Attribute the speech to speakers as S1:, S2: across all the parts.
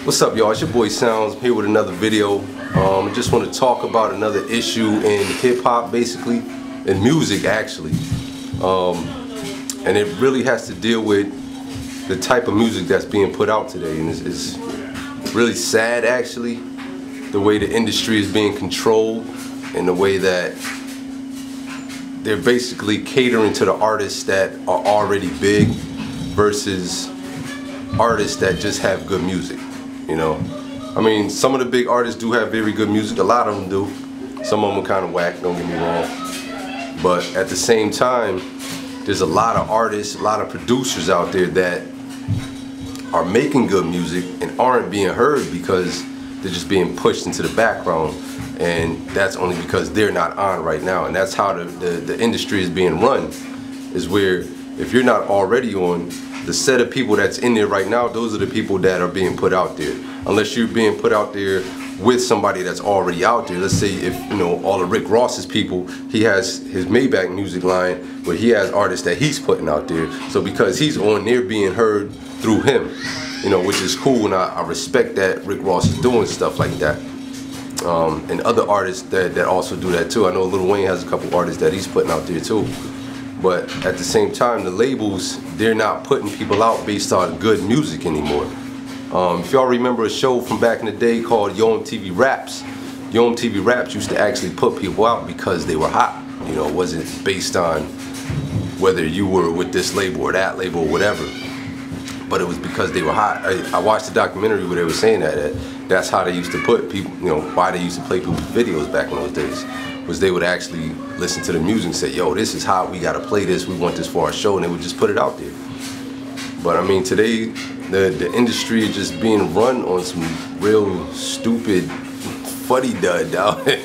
S1: What's up, y'all? It's your boy Sounds here with another video. I just want to talk about another issue in hip-hop, basically, in music actually, and it really has to deal with the type of music that's being put out today. And it's really sad actually, the way the industry is being controlled and the way that they're basically catering to the artists that are already big versus artists that just have good music. You know, I mean, some of the big artists do have very good music. A lot of them do. Some of them are kind of whack, don't get me wrong. But at the same time, there's a lot of artists, a lot of producers out there that are making good music and aren't being heard because they're just being pushed into the background. And that's only because they're not on right now. And that's how the industry is being run, is where if you're not already on, the set of people that's in there right now, those are the people that are being put out there. Unless you're being put out there with somebody that's already out there. Let's say if, you know, all of Rick Ross's people, he has his Maybach music line where he has artists that he's putting out there. So because he's on, they're being heard through him, you know, which is cool, and I respect that Rick Ross is doing stuff like that. And other artists that also do that too. I know Lil Wayne has a couple artists that he's putting out there too. But at the same time, the labels, they're not putting people out based on good music anymore. If y'all remember a show from back in the day called Yo MTV Raps, Yo MTV Raps used to actually put people out because they were hot. You know, it wasn't based on whether you were with this label or that label or whatever, but it was because they were hot. I watched the documentary where they were saying that's how they used to put people, you know, why they used to play people's videos back in those days, was they would actually listen to the music and say, yo, this is how we gotta play this, we want this for our show, and they would just put it out there. But I mean, today, the industry is just being run on some real stupid fuddy-dud. I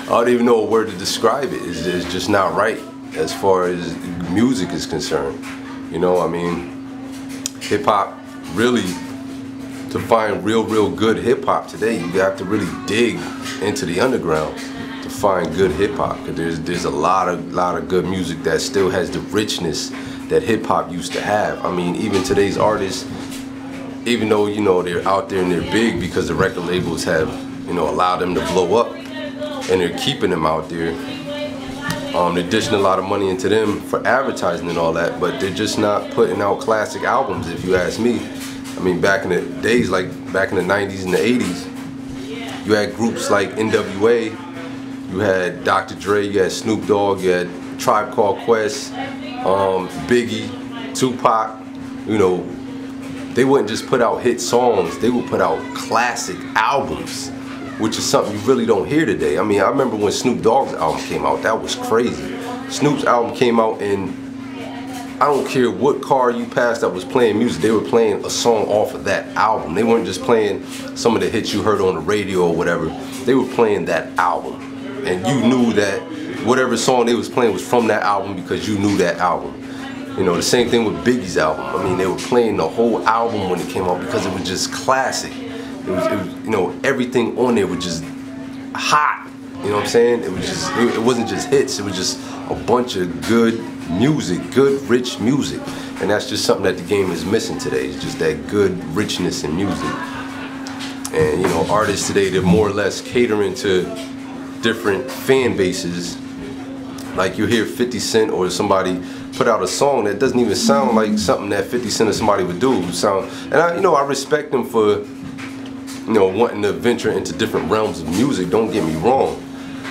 S1: don't even know a word to describe it. It's just not right as far as music is concerned. You know, I mean, hip-hop, really, to find real good hip-hop today, you have to really dig into the underground to find good hip-hop. Because there's a lot of good music that still has the richness that hip-hop used to have. I mean, even today's artists, even though, you know, they're out there and they're big because the record labels have, you know, allowed them to blow up and they're keeping them out there. They're dishing a lot of money into them for advertising and all that, but they're just not putting out classic albums, if you ask me. I mean, back in the days, like back in the 90s and the 80s, you had groups like NWA, you had Dr. Dre, you had Snoop Dogg, you had Tribe Called Quest, Biggie, Tupac. You know, they wouldn't just put out hit songs, they would put out classic albums, which is something you really don't hear today. I mean, I remember when Snoop Dogg's album came out, that was crazy. Snoop's album came out and I don't care what car you passed that was playing music, they were playing a song off of that album. They weren't just playing some of the hits you heard on the radio or whatever, they were playing that album. And you knew that whatever song they was playing was from that album because you knew that album. You know, the same thing with Biggie's album. I mean, they were playing the whole album when it came out because it was just classic. It was, you know, everything on there was just hot. You know what I'm saying? It was just, it wasn't just hits. It was just a bunch of good music, good rich music. And that's just something that the game is missing today. It's just that good richness in music. And you know, artists today, they're more or less catering to different fan bases. Like you hear 50 Cent or somebody put out a song that doesn't even sound like something that 50 Cent or somebody would do. And I respect them for, you know, wanting to venture into different realms of music, don't get me wrong.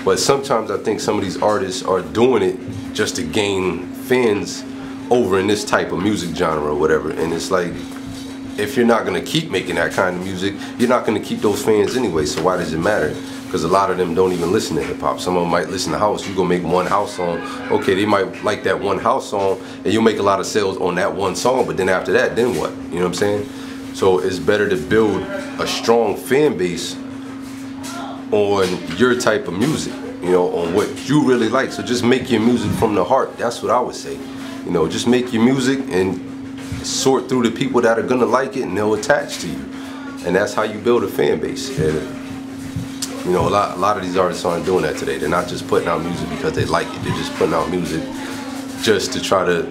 S1: But sometimes I think some of these artists are doing it just to gain fans over in this type of music genre or whatever. And it's like, if you're not gonna keep making that kind of music, you're not gonna keep those fans anyway, so why does it matter? Because a lot of them don't even listen to hip-hop. Some of them might listen to house. You go make one house song. Okay, they might like that one house song, and you'll make a lot of sales on that one song, but then after that, then what? You know what I'm saying? So it's better to build a strong fan base on your type of music, you know, on what you really like. So just make your music from the heart. That's what I would say. You know, just make your music and sort through the people that are gonna like it and they'll attach to you. And that's how you build a fan base. And, you know, a lot of these artists aren't doing that today. They're not just putting out music because they like it. They're just putting out music just to try to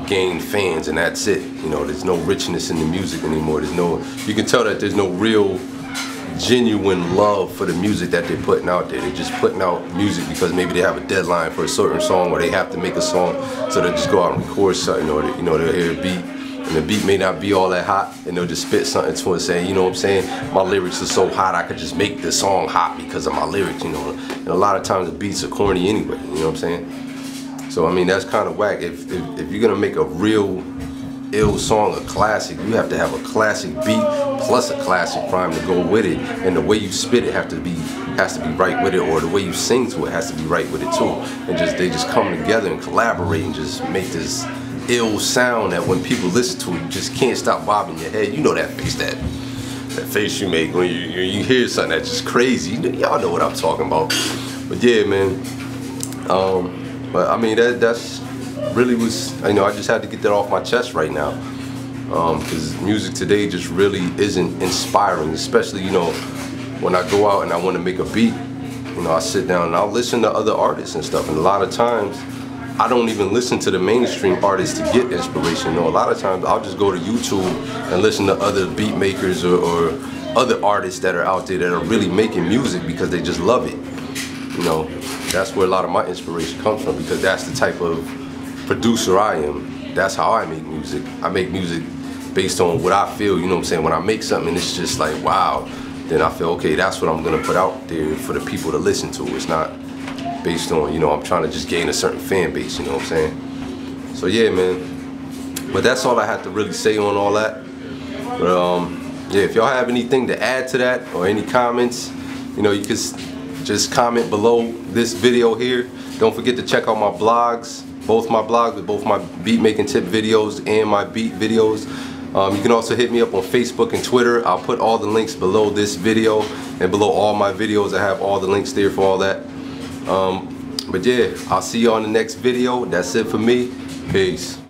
S1: gain fans and that's it. You know, there's no richness in the music anymore. You can tell that there's no real genuine love for the music that they're putting out there. They're just putting out music because maybe they have a deadline for a certain song, or they have to make a song, so they just go out and record something, or you know, they'll hear a beat and the beat may not be all that hot, and they'll just spit something to it saying, you know what I'm saying, my lyrics are so hot I could just make the song hot because of my lyrics, you know. And a lot of times the beats are corny anyway, you know what I'm saying? So I mean, that's kind of whack. If you're gonna make a real ill song a classic, you have to have a classic beat plus a classic rhyme to go with it, and the way you spit it has to be right with it, or the way you sing to it has to be right with it too. And they just come together and collaborate and just make this ill sound that when people listen to it, you just can't stop bobbing your head. You know that face you make when you hear something that's just crazy. Y'all know what I'm talking about. But yeah, man. But I mean, that's really was, you know, I just had to get that off my chest right now, because music today just really isn't inspiring, especially, you know, when I go out and I want to make a beat, you know, I sit down and I'll listen to other artists and stuff, and a lot of times I don't even listen to the mainstream artists to get inspiration. You know, a lot of times I'll just go to YouTube and listen to other beat makers or other artists that are out there that are really making music because they just love it. You know, that's where a lot of my inspiration comes from, because that's the type of producer I am. That's how I make music. I make music based on what I feel, you know what I'm saying? When I make something and it's just like, wow, then I feel, okay, that's what I'm gonna put out there for the people to listen to. It's not based on, you know, I'm trying to just gain a certain fan base, you know what I'm saying? So yeah, man. But that's all I had to really say on all that. But yeah, if y'all have anything to add to that or any comments, you know, you can just comment below this video here. Don't forget to check out my blogs, both my blogs with both my beat making tip videos and my beat videos. You can also hit me up on Facebook and Twitter. I'll put all the links below this video and below all my videos. I have all the links there for all that. But yeah, I'll see you on the next video. That's it for me. Peace.